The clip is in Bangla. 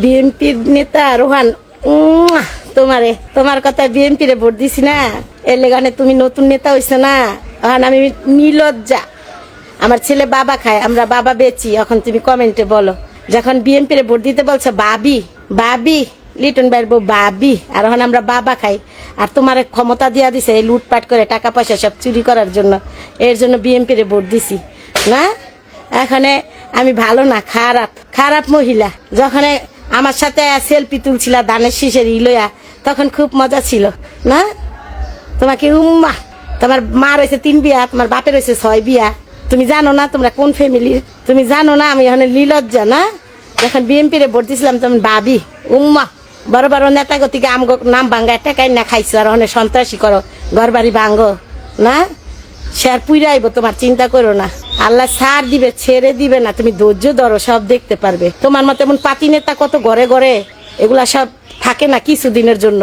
বিএনপির নেতা রোহান, তোমার কথা বিএনপি রে ভোট দিছি না, এর লেগানে তুমি নতুন নেতা হইছো না। এখন আমি নির্লজ্জা, আমার ছেলে বাবা খায়, আমরা বাবা বেচি। এখন তুমি কমেন্টে বলো, যখন বিএনপি রে ভোট দিতে বলছো বাবি লিটন ভাইয়ের বউ বাবি, আর এখন আমরা বাবা খাই। আর তোমার ক্ষমতা দিয়া দিছে এই লুটপাট করে টাকা পয়সা সব চুরি করার জন্য, এর জন্য বিএনপি রে ভোট দিছি না। এখানে আমি ভালো না, খারাপ মহিলা। যখন আমার সাথে সেলফি তুলছিল ধানের শীষের লইয়া, তখন খুব মজা ছিল না। তোমাকে তোমার মা রয়েছে 3 বিয়া, তোমার বাপের রয়েছে 6 বিয়া। তুমি জানো না তোমরা কোন ফ্যামিলির? তুমি জানো না আমি এখানে লীলজ্জা না? যখন বিএনপি রে ভোট দিছিলাম তখন ভাবি বড় বড় নেতা গতিকে আমগো নাম ভাঙ্গা টাকাই না খাইছো, আর ওখানে সন্ত্রাসী করো, ঘর বাড়ি ভাঙ্গো না। শের পুইরা আইব, তোমার চিন্তা করো না। আল্লাহ ছাড় দিবে, ছেড়ে দিবে না। তুমি ধৈর্য ধরো, সব দেখতে পারবে। তোমার মতো এমন পাতি নেতা কত ঘরে ঘরে, এগুলা সব থাকে না কিছুদিনের জন্য।